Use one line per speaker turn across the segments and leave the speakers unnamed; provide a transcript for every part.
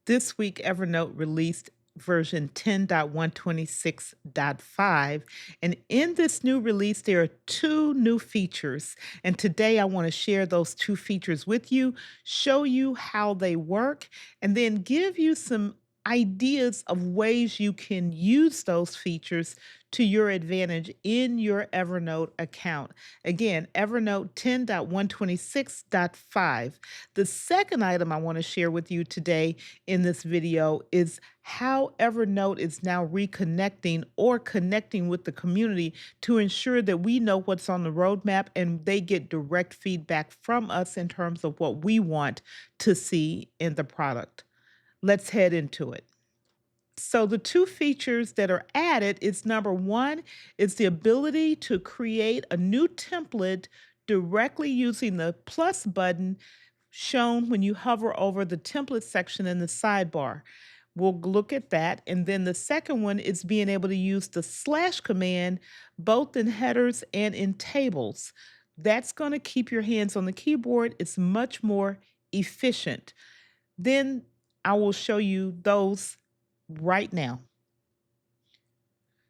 This week, Evernote released version 10.126.5. And in this new release, there are two new features. And today I want to share those two features with you, show you how they work, and then give you some ideas of ways you can use those features to your advantage in your Evernote account. Again, Evernote 10.126.5. The second item I want to share with you today in this video is how Evernote is now reconnecting or connecting with the community to ensure that we know what's on the roadmap and they get direct feedback from us in terms of what we want to see in the product. Let's head into it. So the two features that are added is number one is the ability to create a new template directly using the plus button shown when you hover over the template section in the sidebar. We'll look at that. And then the second one is being able to use the slash command both in headers and in tables. That's going to keep your hands on the keyboard. It's much more efficient. Then I will show you those right now.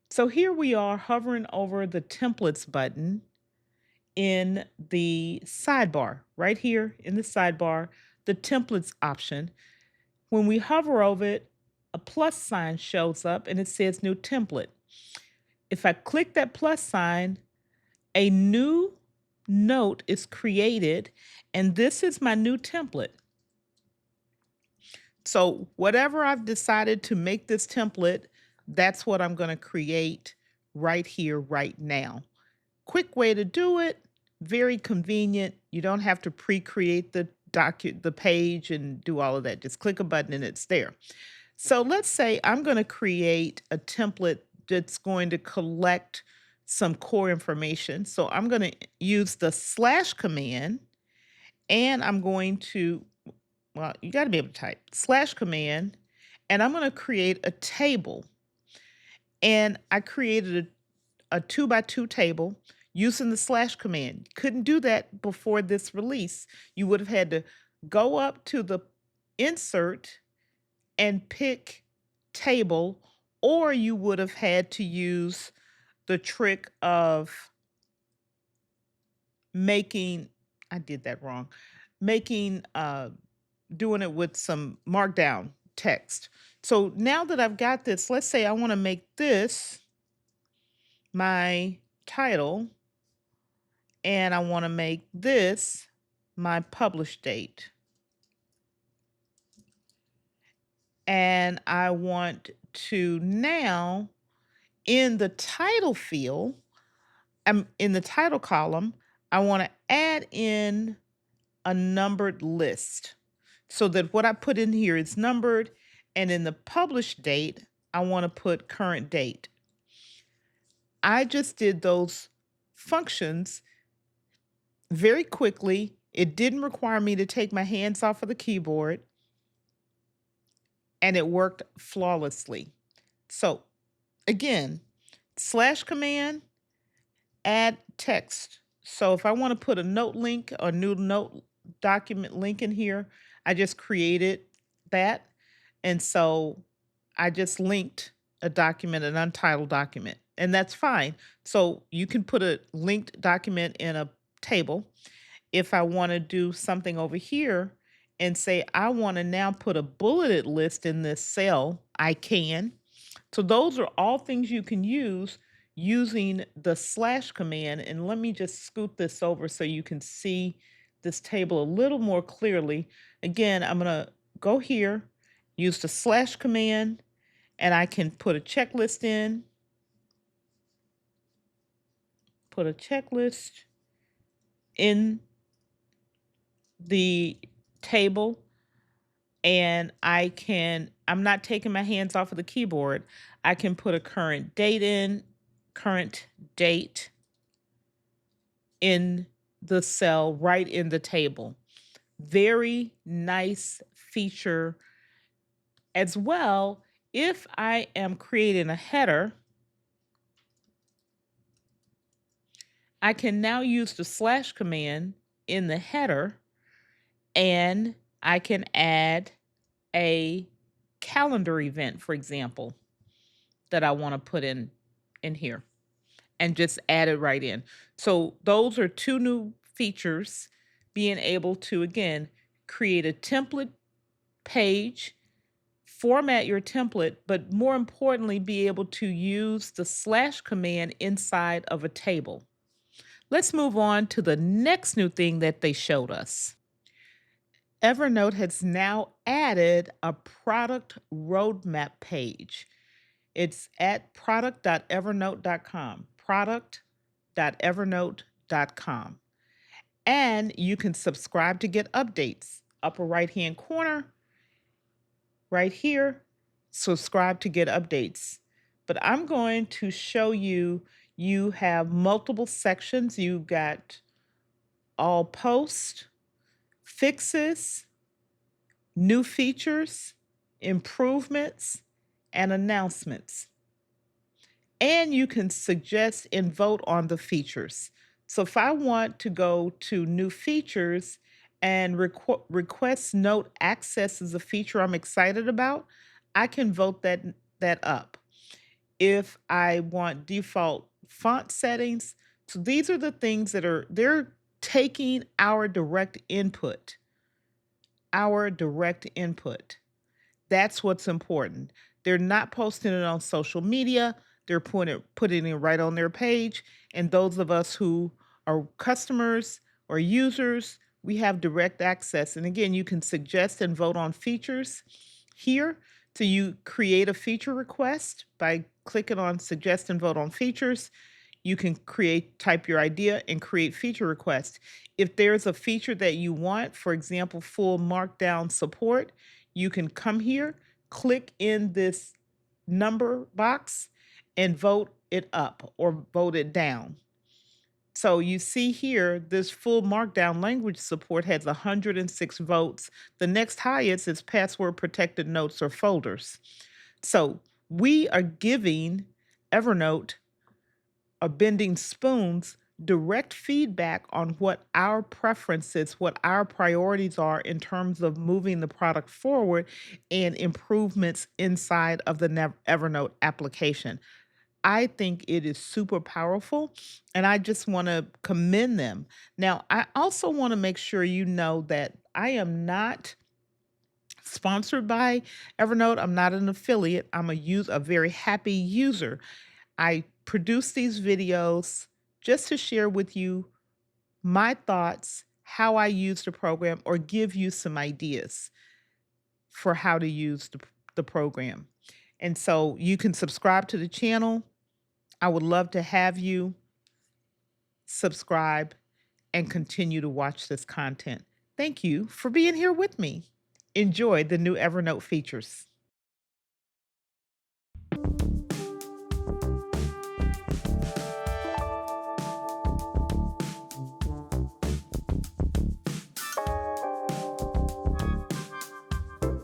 So here we are hovering over the templates button in the sidebar, right here in the sidebar, the templates option. When we hover over it, a plus sign shows up and it says new template. If I click that plus sign, a new note is created, and this is my new template. So whatever I've decided to make this template, that's what I'm going to create right here, right now. Quick way to do it, very convenient. You don't have to pre-create the page and do all of that. Just click a button and it's there. So let's say I'm going to create a template that's going to collect some core information. So I'm going to use the slash command, and I'm going to, well, you got to be able to type slash command, and I'm going to create a table. And I created a 2x2 table using the slash command. Couldn't do that before this release. You would have had to go up to the insert and pick table, or you would have had to use the trick of making, I did that wrong, making, doing it with some markdown text. So now that I've got this, let's say I want to make this my title, and I want to make this my publish date. And I want to now, in the title field, in the title column, I want to add in a numbered list so that what I put in here is numbered. And in the publish date, I want to put current date. I just did those functions very quickly. It didn't require me to take my hands off of the keyboard, and it worked flawlessly. So again, slash command, add text. So if I want to put a note link or new note document link in here, I just created that. And so I just linked a document, an untitled document, and that's fine. So you can put a linked document in a table. If I want to do something over here and say, I want to now put a bulleted list in this cell, I can. So those are all things you can use using the slash command. And let me just scoot this over so you can see this table a little more clearly. Again, I'm going to go here, use the slash command, and I can put a checklist in, put a checklist in the table, and I'm not taking my hands off of the keyboard. I can put a current date in, current date in the cell right in the table. Very nice feature as well. If I am creating a header, I can now use the slash command in the header, and I can add a calendar event, for example, that I want to put in here and just add it right in. So those are two new features, being able to again create a template page, format your template, but more importantly, be able to use the slash command inside of a table. Let's move on to the next new thing that they showed us. Evernote has now added a product roadmap page. It's at product.evernote.com. Product.evernote.com. And you can subscribe to get updates. Upper right hand corner, right here, subscribe to get updates. But I'm going to show you, you have multiple sections. You got all posts, fixes, new features, improvements, and announcements. And you can suggest and vote on the features. So if I want to go to new features and request note access is a feature I'm excited about, I can vote that up. If I want default font settings, so these are the things that they're taking our direct input. Our direct input. That's what's important. They're not posting it on social media. They're putting it right on their page. And those of us who are customers or users, we have direct access. And again, you can suggest and vote on features here. So you create a feature request by clicking on suggest and vote on features. You can type your idea and create feature requests. If there's a feature that you want, for example, full markdown support, you can come here, click in this number box, and vote it up or vote it down. So you see here, this full markdown language support has 106 votes. The next highest is password protected notes or folders. So we are giving Evernote bending spoons direct feedback on what our preferences, what our priorities are in terms of moving the product forward and improvements inside of the Evernote application. I think it is super powerful and I just want to commend them. Now, I also want to make sure you know that I am not sponsored by Evernote. I'm not an affiliate. I'm a very happy user. I produce these videos just to share with you my thoughts, how I use the program, or give you some ideas for how to use the program. And so you can subscribe to the channel. I would love to have you subscribe and continue to watch this content. Thank you for being here with me. Enjoy the new Evernote features.